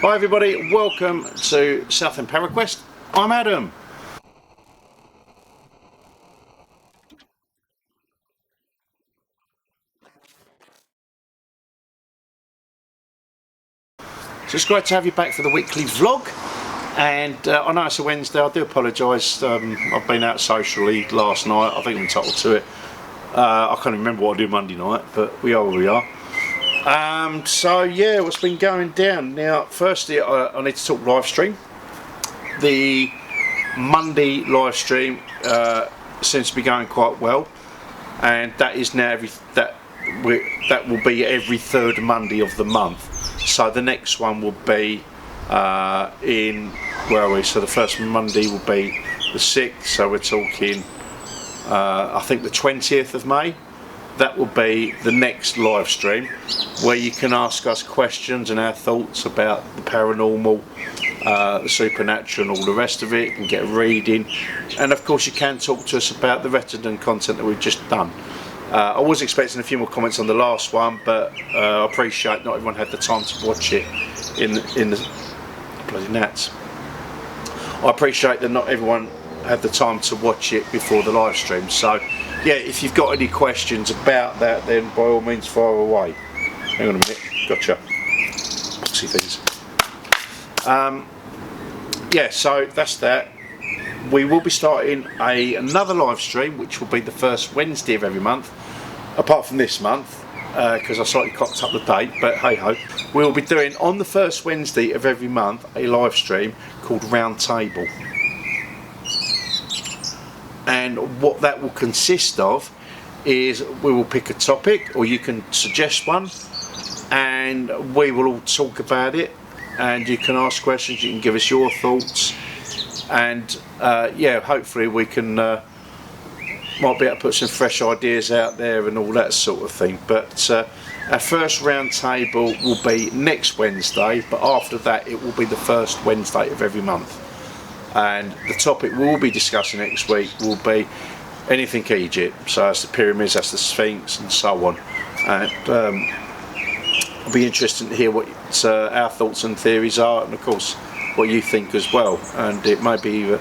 Hi everybody, welcome to Southend ParaQuest. I'm Adam. So it's great to have you back for the weekly vlog. And I know it's a Wednesday, I do apologise. I've been out socially last night, I think I'm entitled to it. I can't remember what I do Monday night, but we are where we are. So yeah, what's been going down? Now, firstly, I need to talk live stream. The Monday live stream seems to be going quite well, and that is now that will be every third Monday of the month. So the next one will be in, where are we? So the first Monday will be the 6th. So we're talking, I think the 20th of May. That will be the next live stream where you can ask us questions and our thoughts about the paranormal, the supernatural and all the rest of it. You can get a reading, and of course you can talk to us about the Rettendon content that we've just done. I was expecting a few more comments on the last one, but I appreciate not everyone had the time to watch it in the bloody gnats. I appreciate that not everyone had the time to watch it before the live stream, so yeah, if you've got any questions about that, then by all means fire away. Hang on a minute, gotcha. Boxy things. Yeah, so that's that. We will be starting another live stream, which will be the first Wednesday of every month, apart from this month, because I slightly cocked up the date, but hey ho. We will be doing on the first Wednesday of every month a live stream called Round Table. And what that will consist of is we will pick a topic, or you can suggest one, and we will all talk about it, and you can ask questions, you can give us your thoughts, and yeah, hopefully we can might be able to put some fresh ideas out there and all that sort of thing. But our first round table will be next Wednesday, but after that it will be the first Wednesday of every month. And the topic we'll be discussing next week will be anything Egypt, so that's the pyramids, that's the Sphinx and so on. And it'll be interesting to hear what our thoughts and theories are, and of course what you think as well, and it may be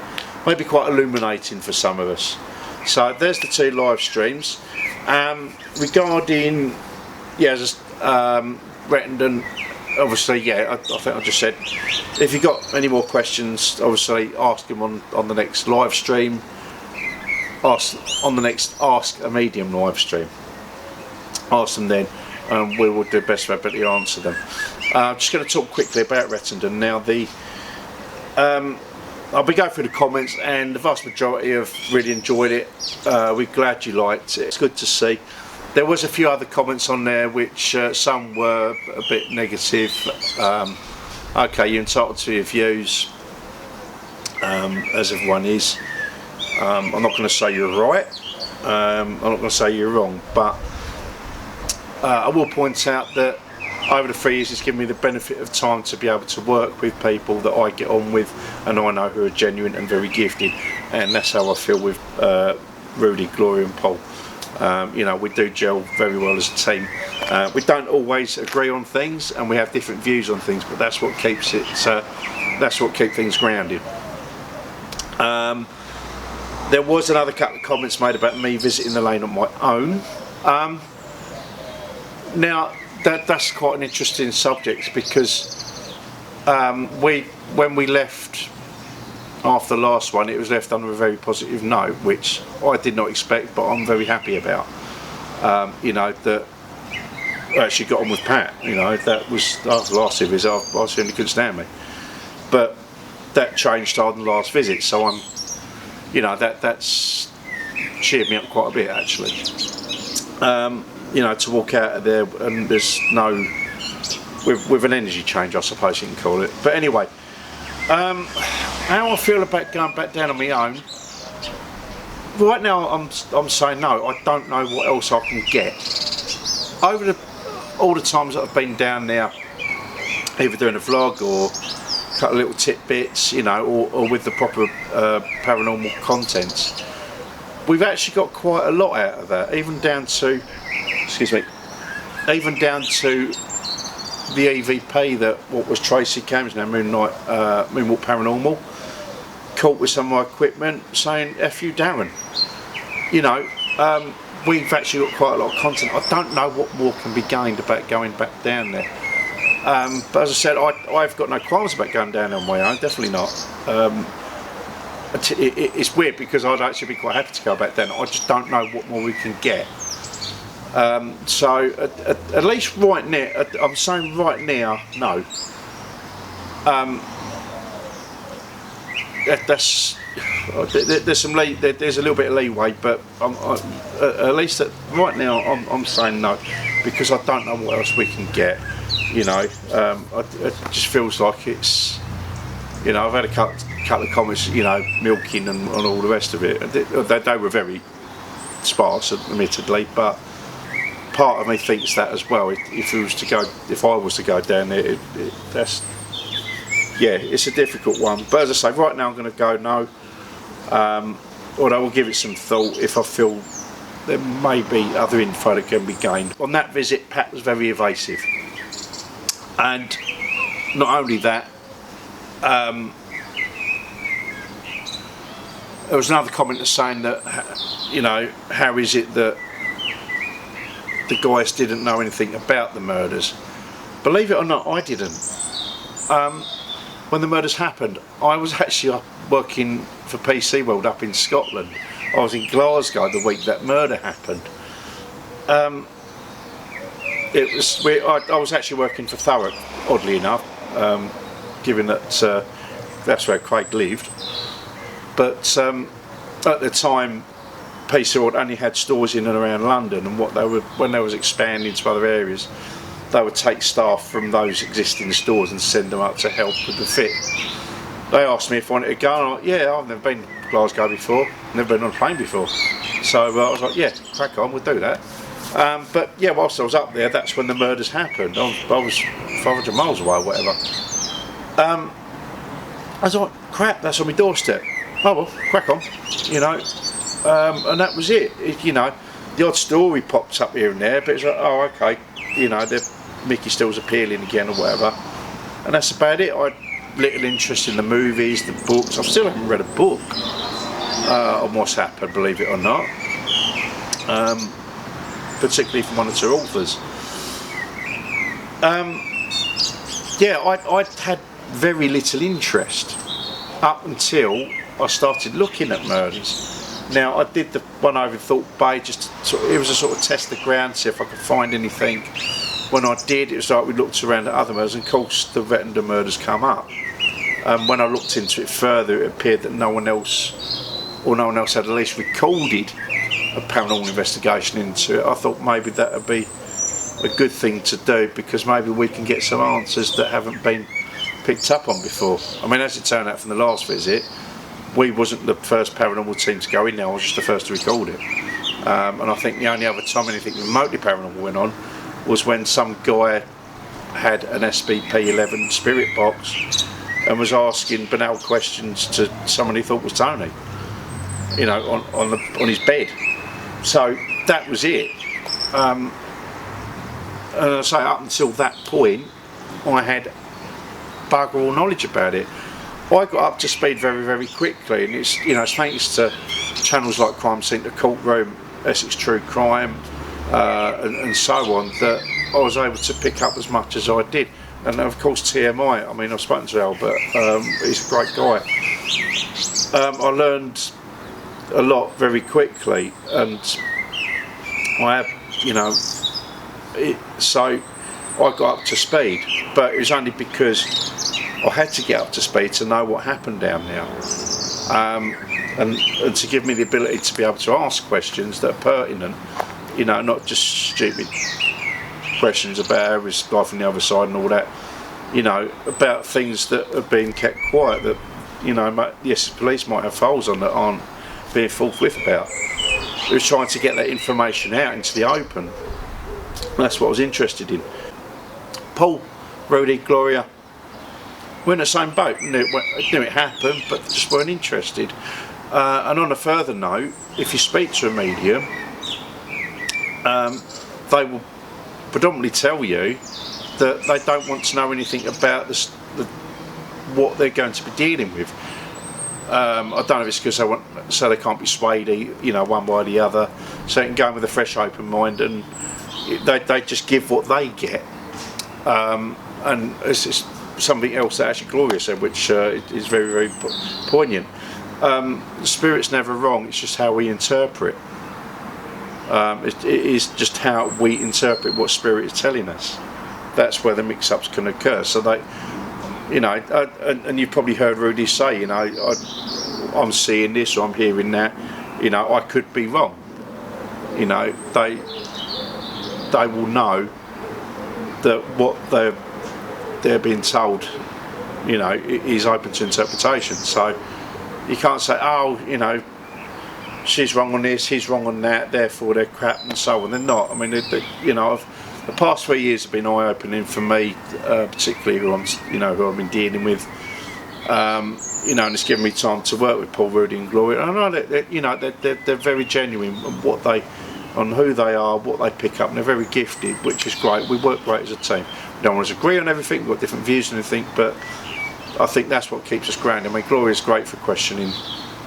quite illuminating for some of us. So there's the two live streams. Regarding Rettendon, obviously, yeah, I think I just said, if you've got any more questions, obviously ask them on the next live stream, on the next Ask a Medium live stream. Ask them then, and we will do the best of our ability to answer them. I'm just going to talk quickly about Rettendon now. I'll be going through the comments, and the vast majority have really enjoyed it. We're glad you liked it. It's good to see. There was a few other comments on there which some were a bit negative. Okay, you're entitled to your views, as everyone is. I'm not going to say you're right. I'm not going to say you're wrong, but I will point out that over the 3 years it's given me the benefit of time to be able to work with people that I get on with and I know who are genuine and very gifted, and that's how I feel with Rudy, Gloria and Paul. You know, we do gel very well as a team. We don't always agree on things and we have different views on things, but that's what keeps it, that's what keeps things grounded. There was another couple of comments made about me visiting the lane on my own. Now that's quite an interesting subject, because when we left after the last one, it was left on a very positive note, which I did not expect, but I'm very happy about. You know, that I actually got on with Pat. You know, that was after the last visit. I assumed he couldn't stand me, but that changed after the last visit. So I'm, you know, that's cheered me up quite a bit actually. You know, to walk out of there and there's no, with an energy change, I suppose you can call it. But anyway, how I feel about going back down on my own. Right now, I'm saying no. I don't know what else I can get. Over all the times that I've been down there, either doing a vlog or a couple of little tidbits, you know, or with the proper paranormal contents, we've actually got quite a lot out of that. Even down to, excuse me, even down to the EVP that what was Tracy Cams now Moonwalk Paranormal caught with some of my equipment saying F you Darren. You know, we've actually got quite a lot of content. I don't know what more can be gained about going back down there. But as I said, I've got no qualms about going down on my own, definitely not. It's weird because I'd actually be quite happy to go back down. I just don't know what more we can get. So at least right now, I'm saying right now, no. There's a little bit of leeway, but at least right now I'm saying no, because I don't know what else we can get. You know, it just feels like it's, you know, I've had a couple of comments, you know, milking and all the rest of it. They were very sparse, admittedly, but part of me thinks that as well. If I was to go down there, yeah, it's a difficult one. But as I say, right now I'm going to go no. Although I will give it some thought if I feel there may be other info that can be gained. On that visit, Pat was very evasive. And not only that, there was another comment saying that, you know, how is it that the guys didn't know anything about the murders? Believe it or not, I didn't. When the murders happened, I was actually up working for PC World up in Scotland. I was in Glasgow the week that murder happened. I was actually working for Thurrock, oddly enough, given that that's where Craig lived. But at the time, PC World only had stores in and around London, and when they was expanding to other areas, they would take staff from those existing stores and send them up to help with the fit. They asked me if I wanted to go, and I'm like, yeah, I've never been to Glasgow before, never been on a plane before. So I was like, yeah, crack on, we'll do that. But yeah, whilst I was up there, that's when the murders happened. I was 500 miles away or whatever. I was like, crap, that's on my doorstep. Oh well, crack on, you know. And that was it. You know, the odd story pops up here and there, but it's like, oh, okay, you know, Mickey Steele's appealing again or whatever. And that's about it. I had little interest in the movies, the books. I still haven't read a book on what's happened, believe it or not. Particularly from one or two authors. Yeah, I'd had very little interest up until I started looking at murders. Now, I did the one over in Thorpe Bay, it was a sort of test the ground, see if I could find anything. When I did, it was like we looked around at other murders, and of course the Rettendon murders come up. When I looked into it further, it appeared that no one else had at least recorded a paranormal investigation into it. I thought maybe that would be a good thing to do, because maybe we can get some answers that haven't been picked up on before. I mean, as it turned out from the last visit, we wasn't the first paranormal team to go in there, I was just the first to record it. And I think the only other time anything remotely paranormal went on was when some guy had an SBP-11 spirit box and was asking banal questions to someone he thought was Tony, you know, on his bed. So that was it. And I say, up until that point, I had bugger all knowledge about it. I got up to speed very, very quickly, and it's, you know, it's thanks to channels like Crime Scene to Courtroom, Essex True Crime, and so on, that I was able to pick up as much as I did. And of course TMI, I mean, I've spoken to Albert, he's a great guy. I learned a lot very quickly, and I have, you know, so I got up to speed, but it was only because I had to get up to speed to know what happened down there, and to give me the ability to be able to ask questions that are pertinent, you know, not just stupid questions about how is life on the other side and all that, you know, about things that have been kept quiet, that, you know, yes, police might have files on that aren't being forthwith about. It was trying to get that information out into the open. That's what I was interested in. Paul, Rudy, Gloria, we're in the same boat. Knew it happened, but just weren't interested. And on a further note, if you speak to a medium, they will predominantly tell you that they don't want to know anything about what they're going to be dealing with. I don't know if it's because they want, so they can't be swayed, you know, one by the other, so they can go in with a fresh, open mind, and they just give what they get. And it's something else that actually Gloria said, which is very, very poignant. The spirit's never wrong, it's just how we interpret. It is just how we interpret what spirit is telling us. That's where the mix-ups can occur. So they, you know, and you've probably heard Rudy say, you know, I'm seeing this or I'm hearing that. You know, I could be wrong. You know, they will know that what they're being told, you know, is open to interpretation. So you can't say, oh, you know, she's wrong on this, he's wrong on that, therefore they're crap and so on. They're not. I mean, you know, the past 3 years have been eye-opening for me, particularly who I've been dealing with. You know, and it's given me time to work with Paul, Rudy, and Gloria. And I know that they're very genuine on who they are, what they pick up, and they're very gifted, which is great. We work great as a team. We don't always agree on everything, we've got different views and everything, but I think that's what keeps us grounded. I mean, Gloria's great for questioning.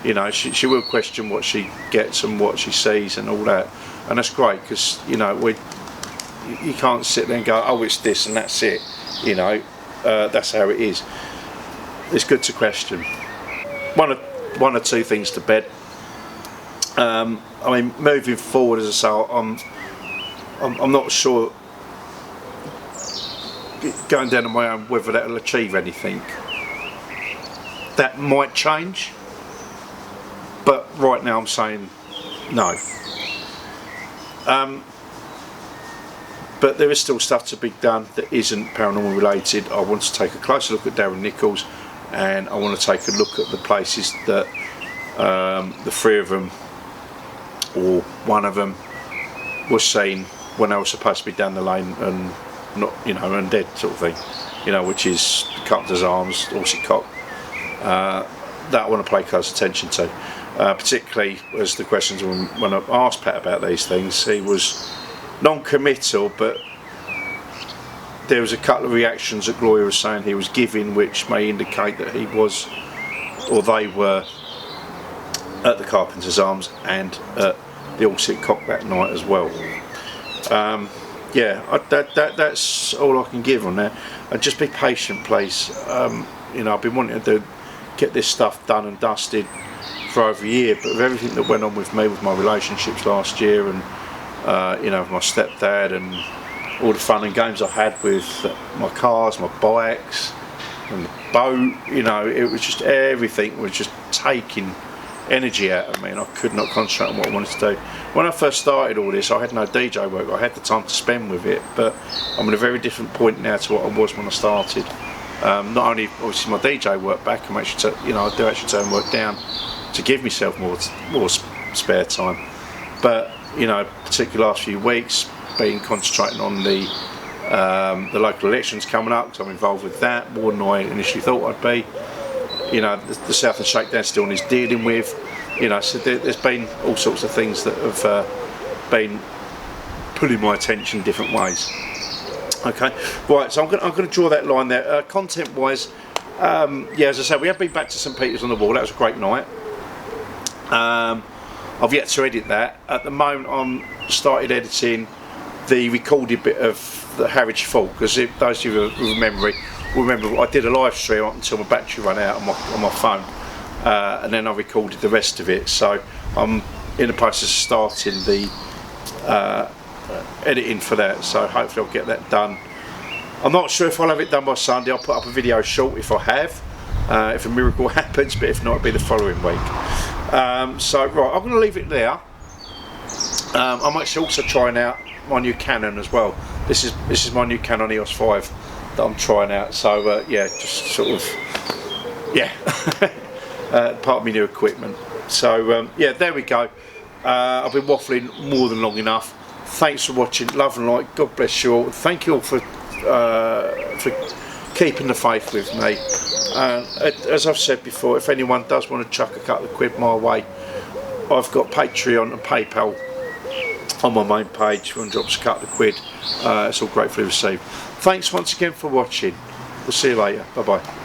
You know, she will question what she gets and what she sees and all that, and that's great, because, you know, you can't sit there and go, oh, it's this and that's it. You know, that's how it is. It's good to question. One or two things to bed. I mean, moving forward, as I say, I'm not sure going down on my own whether that will achieve anything. That might change, but right now I'm saying no. But there is still stuff to be done that isn't paranormal related. I want to take a closer look at Darren Nichols, and I want to take a look at the places that the three of them, or one of them, was seen when they were supposed to be down the lane and not, you know, and dead, sort of thing. You know, which is Carpenter's Arms, Dorset Cock. That I want to pay close attention to, particularly as the questions when I asked Pat about these things, he was non-committal, but there was a couple of reactions that Gloria was saying he was giving, which may indicate that he was, or they were, at the Carpenter's Arms and at the Dorset Cock that night as well. Yeah, that's all I can give on that. And just be patient, please. You know, I've been wanting to get this stuff done and dusted for over a year, but with everything that went on with me, with my relationships last year, and you know, with my stepdad, and all the fun and games I had with my cars, my bikes, and the boat, you know, it was just, everything was just taking energy out of me, and I could not concentrate on what I wanted to do. When I first started all this, I had no DJ work, I had the time to spend with it, but I'm at a very different point now to what I was when I started. Not only obviously my DJ work back, I'm actually, you know, I do actually turn work down to give myself more spare time, but, you know, particularly last few weeks, been concentrating on the local elections coming up, because I'm involved with that more than I initially thought I'd be. You know, the Southern Shakedown still needs dealing with. You know, so there's been all sorts of things that have been pulling my attention in different ways. Okay, right. So I'm going to draw that line there. Content-wise, yeah, as I said, we have been back to St Peter's on the Wall. That was a great night. I've yet to edit that. At the moment, I'm started editing the recorded bit of the Harwich Fall, because those of you who remember I did a live stream up until my battery ran out on my phone, and then I recorded the rest of it. So I'm in the process of starting the editing for that, so hopefully I'll get that done. I'm not sure if I'll have it done by Sunday. I'll put up a video short if I have, if a miracle happens, but if not, it'll be the following week. So right, I'm going to leave it there. I'm actually also trying out my new Canon as well. This is my new Canon EOS 5 that I'm trying out, so yeah, just sort of, yeah, part of my new equipment. So yeah, there we go. I've been waffling more than long enough. Thanks for watching, love and light, God bless you all. Thank you all for keeping the faith with me. As I've said before, if anyone does want to chuck a couple of quid my way, I've got Patreon and PayPal on my main page. If you want to drop us a couple of quid, it's all gratefully received. Thanks once again for watching. We'll see you later. Bye bye.